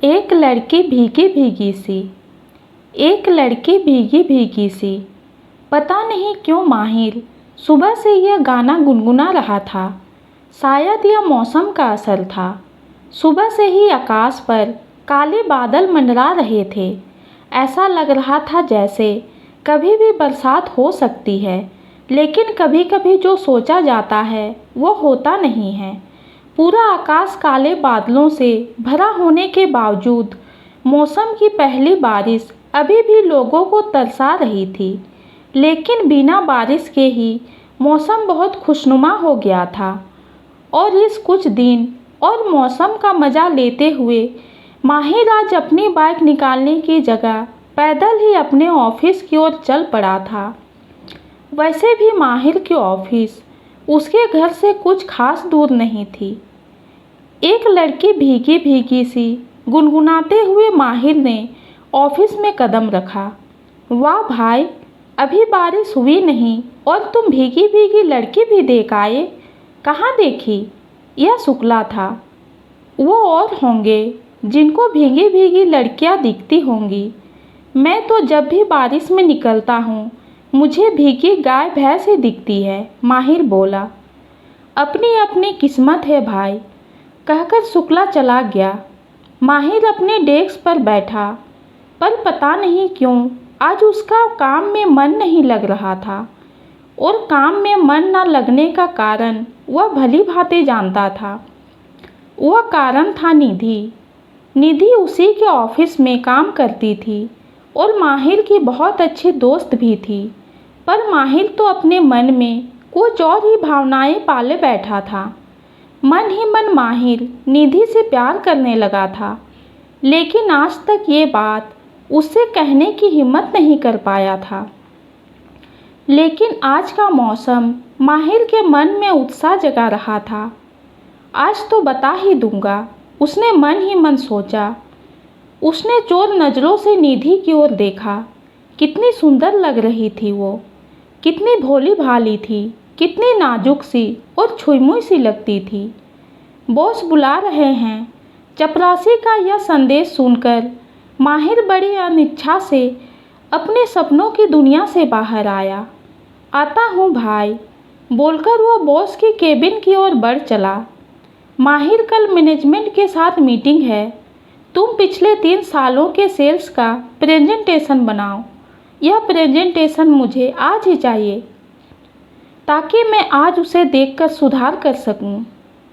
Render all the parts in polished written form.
एक लड़की भीगी भीगी सी। एक लड़की भीगी भीगी सी। पता नहीं क्यों माहिर सुबह से यह गाना गुनगुना रहा था। शायद यह मौसम का असर था। सुबह से ही आकाश पर काले बादल मंडरा रहे थे। ऐसा लग रहा था जैसे कभी भी बरसात हो सकती है, लेकिन कभी कभी जो सोचा जाता है वो होता नहीं है। पूरा आकाश काले बादलों से भरा होने के बावजूद मौसम की पहली बारिश अभी भी लोगों को तरसा रही थी। लेकिन बिना बारिश के ही मौसम बहुत खुशनुमा हो गया था। और इस कुछ दिन और मौसम का मज़ा लेते हुए माहिर आज अपनी बाइक निकालने की जगह पैदल ही अपने ऑफिस की ओर चल पड़ा था। वैसे भी माहिर की ऑफिस उसके घर से कुछ खास दूर नहीं थी। एक लड़की भीगी भीगी सी गुनगुनाते हुए माहिर ने ऑफिस में कदम रखा। वाह भाई, अभी बारिश हुई नहीं और तुम भीगी भीगी लड़की भी देख आए। कहाँ देखी? यह शुक्ला था। वो और होंगे जिनको भीगी भीगी लड़कियाँ दिखती होंगी। मैं तो जब भी बारिश में निकलता हूँ मुझे भीगी गाय भैंस ही दिखती है, माहिर बोला। अपनी अपनी किस्मत है भाई, कहकर शुक्ला चला गया। माहिर अपने डेस्क पर बैठा, पर पता नहीं क्यों आज उसका काम में मन नहीं लग रहा था। और काम में मन न लगने का कारण वह भली भांति जानता था। वह कारण था निधि। निधि उसी के ऑफिस में काम करती थी और माहिर की बहुत अच्छी दोस्त भी थी। पर माहिर तो अपने मन में कुछ और ही भावनाएं पाले बैठा था। मन ही मन माहिर निधि से प्यार करने लगा था, लेकिन आज तक ये बात उससे कहने की हिम्मत नहीं कर पाया था। लेकिन आज का मौसम माहिर के मन में उत्साह जगा रहा था। आज तो बता ही दूंगा, उसने मन ही मन सोचा। उसने चोर नज़रों से निधि की ओर देखा। कितनी सुंदर लग रही थी वो, कितनी भोली भाली थी, कितनी नाजुक सी और छुई-मुई सी लगती थी। बॉस बुला रहे हैं। चपरासी का यह संदेश सुनकर माहिर बड़ी अनिच्छा से अपने सपनों की दुनिया से बाहर आया। आता हूँ भाई, बोलकर वह बॉस की केबिन की ओर बढ़ चला। माहिर, कल मैनेजमेंट के साथ मीटिंग है। तुम पिछले 3 सालों के सेल्स का प्रेजेंटेशन बनाओ। यह प्रेजेंटेशन मुझे आज ही चाहिए ताकि मैं आज उसे देखकर सुधार कर सकूं।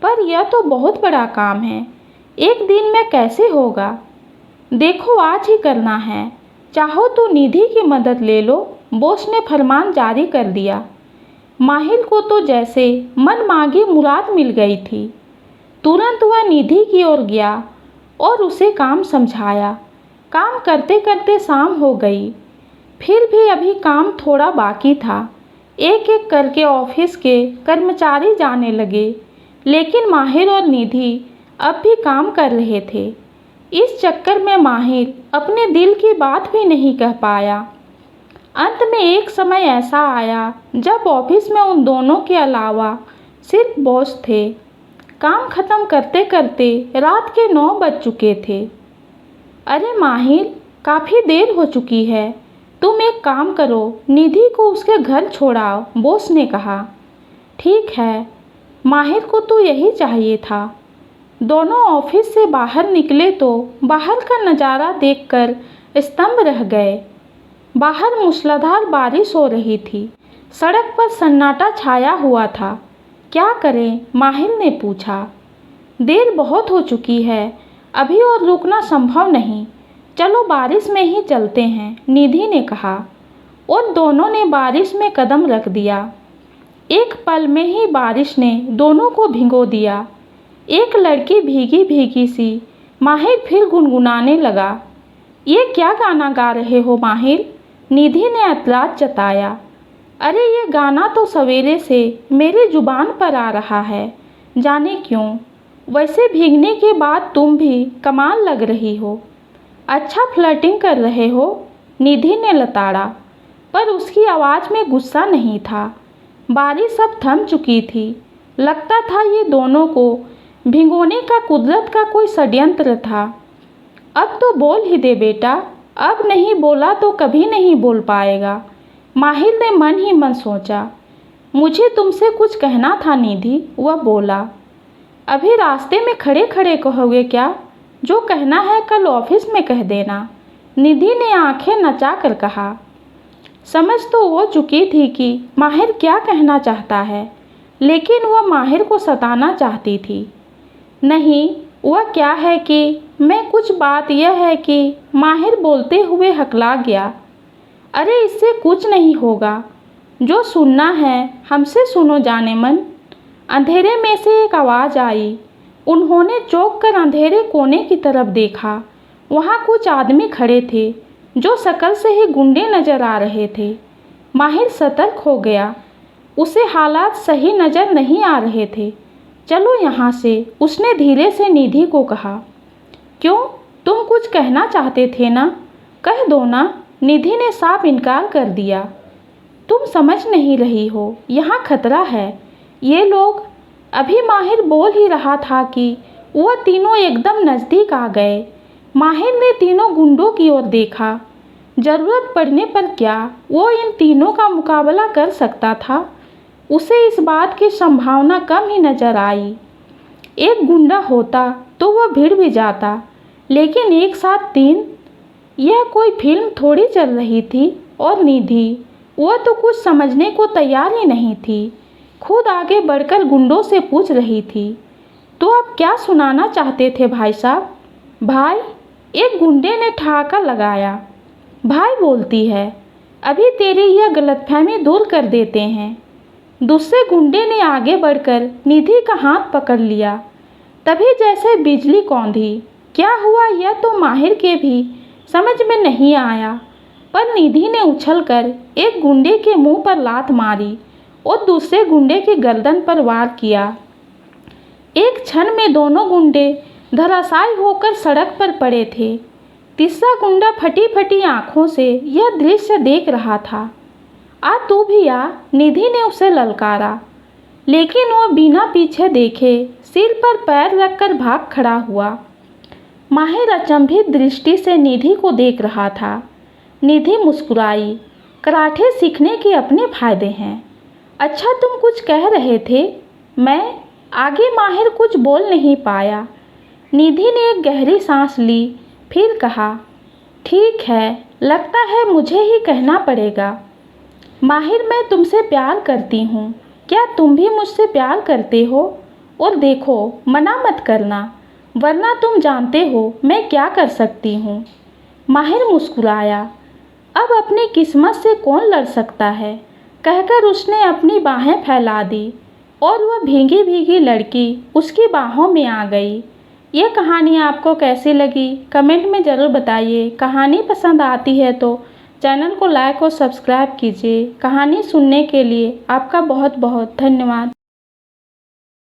पर यह तो बहुत बड़ा काम है, एक दिन में कैसे होगा? देखो, आज ही करना है। चाहो तो निधि की मदद ले लो, बॉस ने फरमान जारी कर दिया। माहिर को तो जैसे मन मांगी मुराद मिल गई थी। तुरंत वह निधि की ओर गया और उसे काम समझाया। काम करते करते शाम हो गई। फिर भी अभी काम थोड़ा बाकी था। एक एक करके ऑफिस के कर्मचारी जाने लगे, लेकिन माहिर और निधि अब भी काम कर रहे थे। इस चक्कर में माहिर अपने दिल की बात भी नहीं कह पाया। अंत में एक समय ऐसा आया जब ऑफिस में उन दोनों के अलावा सिर्फ बॉस थे। काम खत्म करते करते रात के 9 बज चुके थे। अरे माहिर, काफ़ी देर हो चुकी है। तुम एक काम करो, निधि को उसके घर छोड़ाओ, बॉस ने कहा। ठीक है, माहिर को तो यही चाहिए था। दोनों ऑफिस से बाहर निकले तो बाहर का नज़ारा देखकर स्तंभ रह गए। बाहर मूसलाधार बारिश हो रही थी। सड़क पर सन्नाटा छाया हुआ था। क्या करें? माहिर ने पूछा। देर बहुत हो चुकी है, अभी और रुकना संभव नहीं। चलो बारिश में ही चलते हैं, निधि ने कहा। और दोनों ने बारिश में कदम रख दिया। एक पल में ही बारिश ने दोनों को भिगो दिया। एक लड़की भीगी भीगी सी। माहिर फिर गुनगुनाने लगा। ये क्या गाना गा रहे हो माहिर? निधि ने एतराज जताया। अरे ये गाना तो सवेरे से मेरी जुबान पर आ रहा है, जाने क्यों। वैसे भीगने के बाद तुम भी कमाल लग रही हो। अच्छा फ्लर्टिंग कर रहे हो, निधि ने लताड़ा। पर उसकी आवाज़ में गुस्सा नहीं था। बारिश अब थम चुकी थी। लगता था ये दोनों को भिगोने का कुदरत का कोई षड्यंत्र था। अब तो बोल ही दे बेटा, अब नहीं बोला तो कभी नहीं बोल पाएगा। माहिर ने मन ही मन सोचा। मुझे तुमसे कुछ कहना था निधि, वह बोला। अभी रास्ते में खड़े खड़े कहोगे क्या? जो कहना है कल ऑफिस में कह देना, निधि ने आंखें नचा कर कहा। समझ तो वो चुकी थी कि माहिर क्या कहना चाहता है, लेकिन वह माहिर को सताना चाहती थी। नहीं, वह क्या है कि कुछ बात यह है कि माहिर बोलते हुए हकला गया। अरे इससे कुछ नहीं होगा, जो सुनना है हमसे सुनो जाने मन। अंधेरे में से एक आवाज़ आई। उन्होंने चौंक कर अंधेरे कोने की तरफ देखा। वहाँ कुछ आदमी खड़े थे जो शकल से ही गुंडे नजर आ रहे थे। माहिर सतर्क हो गया। उसे हालात सही नज़र नहीं आ रहे थे। चलो यहाँ से, उसने धीरे से निधि को कहा। क्यों, तुम कुछ कहना चाहते थे ना? कह दो ना, निधि ने साफ इनकार कर दिया। तुम समझ नहीं रही हो, यहाँ खतरा है। ये लोग, अभी माहिर बोल ही रहा था कि वह तीनों एकदम नज़दीक आ गए। माहिर ने तीनों गुंडों की ओर देखा। ज़रूरत पड़ने पर क्या वो इन तीनों का मुकाबला कर सकता था? उसे इस बात की संभावना कम ही नजर आई। एक गुंडा होता तो वह भिड़ भी जाता, लेकिन एक साथ तीन, यह कोई फिल्म थोड़ी चल रही थी। और निधि, वह तो कुछ समझने को तैयार ही नहीं थी। खुद आगे बढ़कर गुंडों से पूछ रही थी, तो अब क्या सुनाना चाहते थे भाई साहब? भाई, एक गुंडे ने ठहाका लगाया। भाई बोलती है, अभी तेरी यह गलतफहमी दूर कर देते हैं। दूसरे गुंडे ने आगे बढ़कर निधि का हाथ पकड़ लिया। तभी जैसे बिजली कौंधी। क्या हुआ यह तो माहिर के भी समझ में नहीं आया, पर निधि ने उछलकर एक गुंडे के मुंह पर लात मारी और दूसरे गुंडे की गर्दन पर वार किया। एक क्षण में दोनों गुंडे धराशायी होकर सड़क पर पड़े थे। तीसरा गुंडा फटी फटी आंखों से यह दृश्य देख रहा था। आ तू भी आ, निधि ने उसे ललकारा, लेकिन वह बिना पीछे देखे सिर पर पैर रखकर भाग खड़ा हुआ। माहिर अचंभित दृष्टि से निधि को देख रहा था। निधि मुस्कुराई। कराटे सीखने के अपने फायदे हैं। अच्छा, तुम कुछ कह रहे थे? मैं आगे माहिर कुछ बोल नहीं पाया। निधि ने एक गहरी सांस ली, फिर कहा, ठीक है, लगता है मुझे ही कहना पड़ेगा। माहिर, मैं तुमसे प्यार करती हूँ। क्या तुम भी मुझसे प्यार करते हो? और देखो, मना मत करना, वरना तुम जानते हो मैं क्या कर सकती हूँ। माहिर मुस्कुराया। अब अपनी किस्मत से कौन लड़ सकता है, कहकर उसने अपनी बाहें फैला दी और वह भीगी भीगी लड़की उसकी बाहों में आ गई। ये कहानी आपको कैसी लगी कमेंट में ज़रूर बताइए। कहानी पसंद आती है तो चैनल को लाइक और सब्सक्राइब कीजिए। कहानी सुनने के लिए आपका बहुत बहुत धन्यवाद।